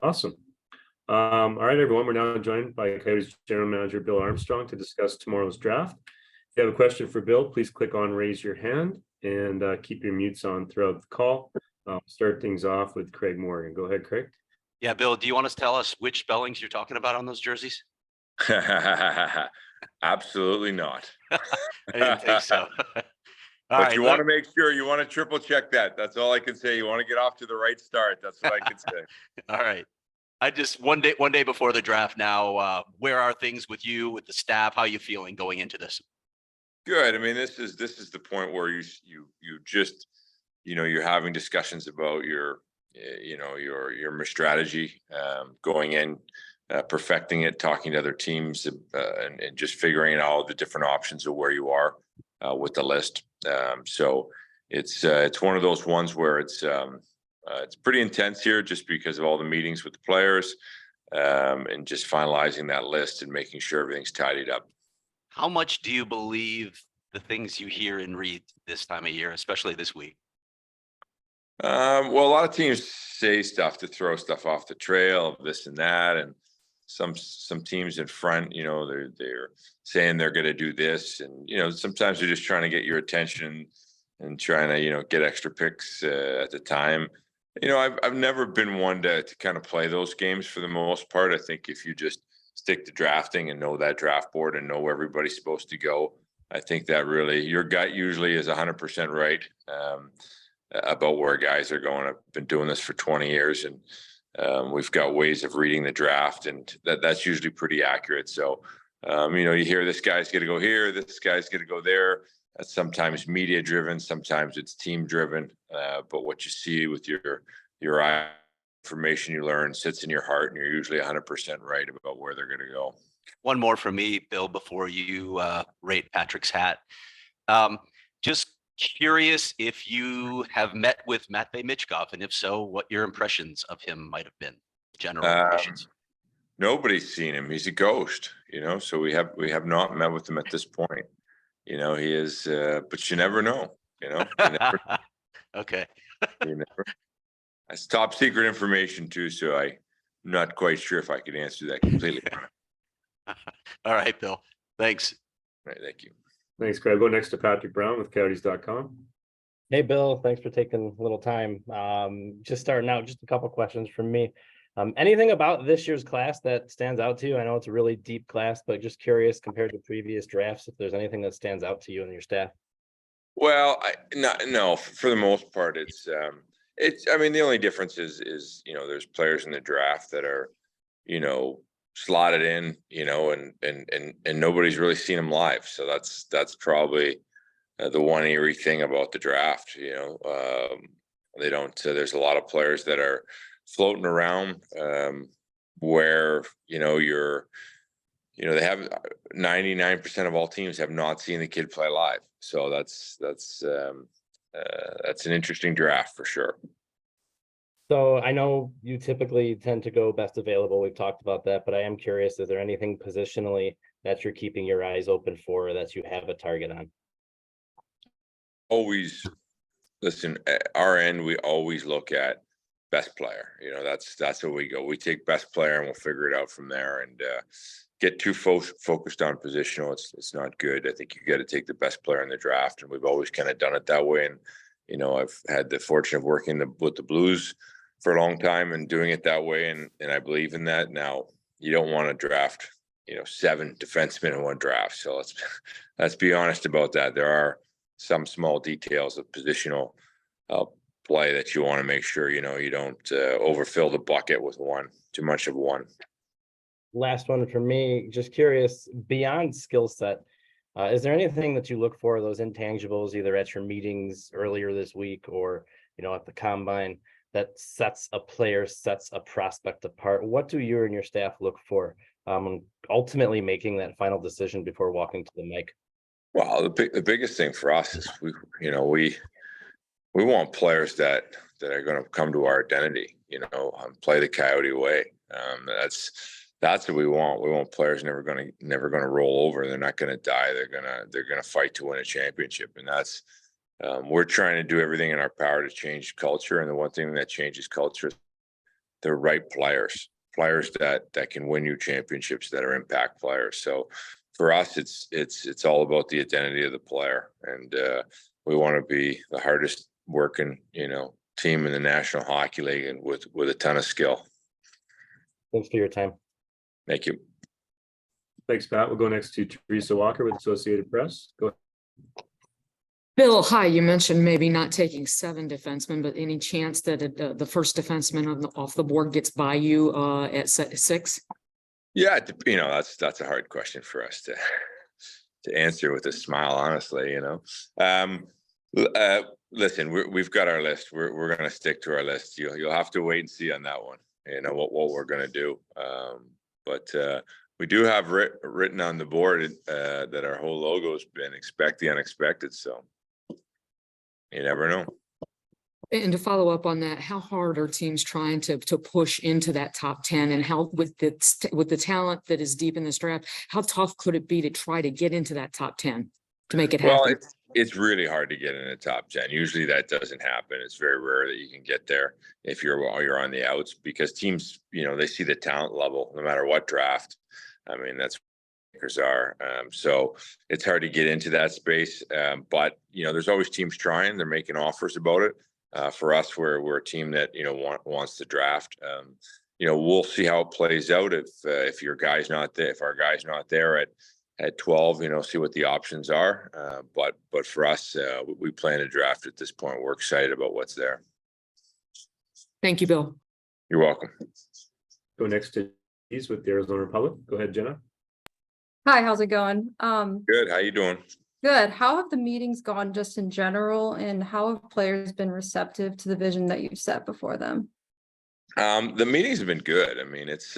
Awesome. All right, everyone, we're now joined by Coyotes General Manager Bill Armstrong to discuss tomorrow's draft. If you have a question for Bill, please click on raise your hand and keep your mutes on throughout the call. I'll start things off with Craig Morgan. Go ahead, Craig. Yeah, Bill, do you want to tell us which spellings you're talking about on those jerseys? Absolutely not. I didn't think so. But you want to make sure, you want to triple check that. That's all I can say. You want to get off to the right start. That's what I can say. All right. I just one day before the draft now, where are things with you, with the staff? How are you feeling going into this? Good. I mean, this is the point where you just, you're having discussions about your strategy, going in, perfecting it, talking to other teams, and just figuring out all the different options of where you are with the list. So it's one of those ones where it's pretty intense here, just because of all the meetings with the players, and just finalizing that list and making sure everything's tidied up. How much do you believe the things you hear and read this time of year, especially this week? Well, a lot of teams say stuff to throw stuff off the trail, this and that, and some teams in front, they're saying they're going to do this, and sometimes they're just trying to get your attention and trying to get extra picks at the time. I've never been one to kind of play those games for the most part. I think if you just stick to drafting and know that draft board and know where everybody's supposed to go, I think that really your gut usually is 100% right about where guys are going. I've been doing this for 20 years, and we've got ways of reading the draft, and that's usually pretty accurate. So, you hear this guy's going to go here, this guy's going to go there. That's sometimes media driven, sometimes it's team driven. But what you see with your eye, information you learn sits in your heart, and you're usually 100% right about where they're going to go. One more from me, Bill, before you rate Patrick's hat. Just curious if you have met with Matvei Michkov, and if so, what your impressions of him might have been. General impressions. Nobody's seen him. He's a ghost, so we have not met with him at this point. He is, but you never know, You never, okay. That's top secret information too, so I'm not quite sure if I could answer that completely. All right, Bill. Thanks. All right, thank you. Thanks, Craig. Go next to Patrick Brown with Coyotes.com. Hey, Bill. Thanks for taking a little time. Just starting out, just a couple questions from me. Anything about this year's class that stands out to you? I know it's a really deep class, but just curious compared to previous drafts, if there's anything that stands out to you and your staff. Well, no, for the most part, I mean, the only difference is, there's players in the draft that are, slotted in, and nobody's really seen them live. So that's probably the one eerie thing about the draft. They don't. There's a lot of players that are floating around where they have 99% of all teams have not seen the kid play live. So that's an interesting draft for sure. So I know you typically tend to go best available. We've talked about that, but I am curious, is there anything positionally that you're keeping your eyes open for, or that you have a target on? Always, listen, at our end, we always look at best player. That's where we go. We take best player and we'll figure it out from there. And get too focused on positional, it's not good. I think you got to take the best player in the draft, and we've always kind of done it that way. And I've had the fortune of working with the Blues for a long time and doing it that way, and I believe in that. Now, you don't want to draft 7 defensemen in one draft. So let's be honest about that. There are some small details of positional play that you want to make sure you don't overfill the bucket with too much of one. Last one for me, just curious, beyond skill set, is there anything that you look for, those intangibles, either at your meetings earlier this week or at the combine, that sets a prospect apart? What do you and your staff look for, ultimately making that final decision before walking to the mic? Well, the biggest thing for us is we want players that are going to come to our identity, play the Coyote way. That's what we want. We want players never going to roll over. They're not going to die. They're going to fight to win a championship. And that's we're trying to do everything in our power to change culture. And the one thing that changes culture is right players that can win you championships, that are impact players. So for us, it's all about the identity of the player, and we want to be the hardest working, team in the National Hockey League, and with a ton of skill. Thanks for your time. Thank you. Thanks, Pat. We'll go next to Teresa Walker with Associated Press. Go ahead. Bill, hi. You mentioned maybe not taking 7 defensemen, but any chance that the first defenseman off the board gets by you at 6? Yeah, that's a hard question for us to answer with a smile, honestly. Listen, we've got our list. We're going to stick to our list. You'll have to wait and see on that one. What we're going to do. But we do have written on the board that our whole logo has been expect the unexpected. So you never know. And to follow up on that, how hard are teams trying to push into that top 10, and how with the talent that is deep in this draft, how tough could it be to try to get into that top 10 to make it happen? Well, it's really hard to get in the top 10. Usually that doesn't happen. It's very rare that you can get there if you're on the outs, because teams, they see the talent level no matter what draft. I mean, that's are. So it's hard to get into that space. But there's always teams trying. They're making offers about it. For us, we're a team that wants to draft. We'll see how it plays out if your guy's not there. If our guy's not there at 12, see what the options are. But for us, we plan to draft at this point. We're excited about what's there. Thank you, Bill. You're welcome. Go next to He's with the Arizona Republic. Go ahead, Jenna. Hi, how's it going? Good. How you doing? Good. How have the meetings gone just in general, and how have players been receptive to the vision that you've set before them? The meetings have been good. I mean, it's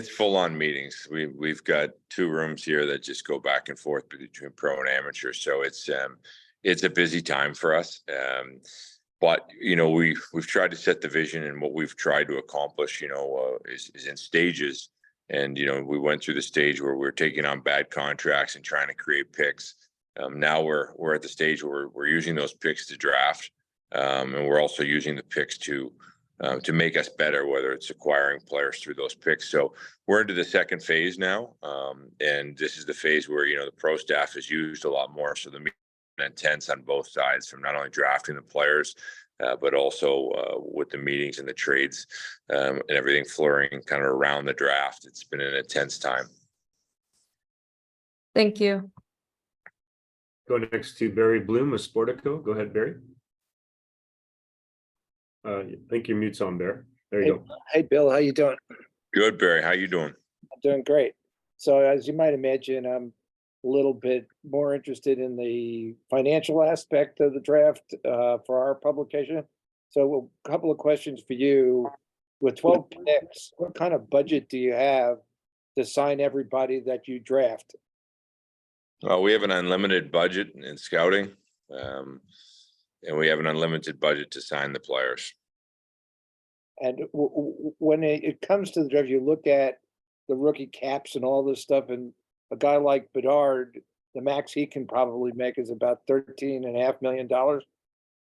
full on meetings. We've got 2 rooms here that just go back and forth between pro and amateur. So it's a busy time for us. But we've tried to set the vision, and what we've tried to accomplish, is in stages. And we went through the stage where we're taking on bad contracts and trying to create picks. Now we're at the stage where we're using those picks to draft, and we're also using the picks to make us better, whether it's acquiring players through those picks. So we're into the second phase now, and this is the phase where the pro staff is used a lot more. So the meeting is intense on both sides, from not only drafting the players, but also with the meetings and the trades and everything flurrying kind of around the draft. It's been an intense time. Thank you. Go next to Barry Bloom with Sportico. Go ahead, Barry. I think your mute's on, Barry. There you go. Hey, Bill, how you doing? Good, Barry. How you doing? I'm doing great. So as you might imagine, I'm a little bit more interested in the financial aspect of the draft for our publication. So a couple of questions for you. With 12 picks, what kind of budget do you have to sign everybody that you draft? We have an unlimited budget in scouting, and we have an unlimited budget to sign the players. And when it comes to the draft, you look at the rookie caps and all this stuff, and a guy like Bedard, the max he can probably make is about $13.5 million.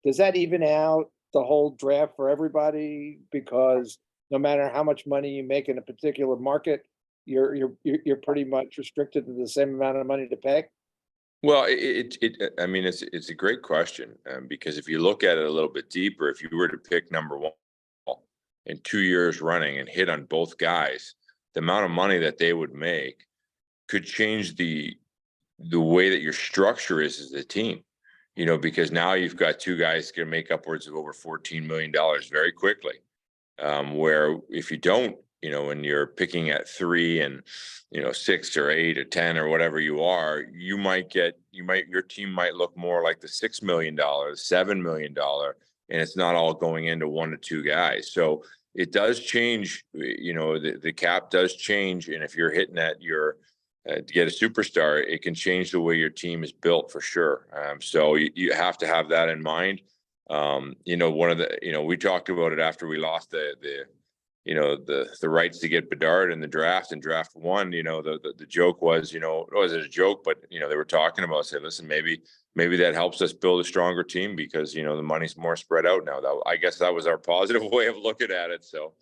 Does that even out the whole draft for everybody? Because no matter how much money you make in a particular market, you're pretty much restricted to the same amount of money to pay. Well, it's a great question, because if you look at it a little bit deeper, if you were to pick number 1 in 2 years running and hit on both guys, the amount of money that they would make could change the way that your structure is as a team, because now you've got 2 guys going to make upwards of over $14 million very quickly. Where if you don't, when you're picking at 3 and 6 or 8 or 10 or whatever you are, your team might look more like the $6 million, $7 million, and it's not all going into 1 to 2 guys. So it does change, the cap does change. And if you're hitting at to get a superstar, it can change the way your team is built for sure. So you have to have that in mind. One of the, we talked about it after we lost the the rights to get Bedard in the draft and draft one, the joke was, it wasn't a joke, but, they were talking about, say, listen, maybe that helps us build a stronger team because, the money's more spread out now. I guess that was our positive way of looking at it. So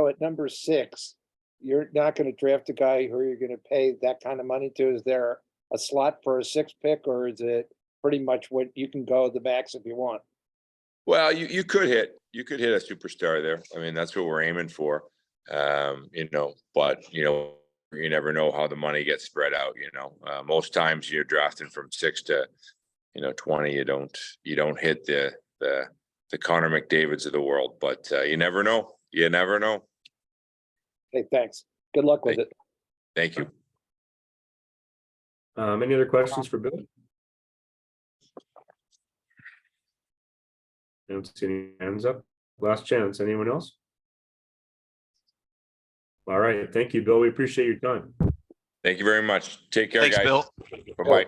at number 6, you're not going to draft a guy who you're going to pay that kind of money to. Is there a slot for a 6th pick, or is it pretty much what you can go the max if you want? Well, you could hit a superstar there. I mean, that's what we're aiming for. But you never know how the money gets spread out. Most times you're drafting from 6 to 20. You don't hit the Connor McDavids of the world, but you never know. You never know. Okay, thanks. Good luck with it. Thank you. Any other questions for Bill? I don't see any hands up. Last chance. Anyone else? All right. Thank you, Bill. We appreciate your time. Thank you very much. Take care, Thanks, guys. Bill. Bye-bye.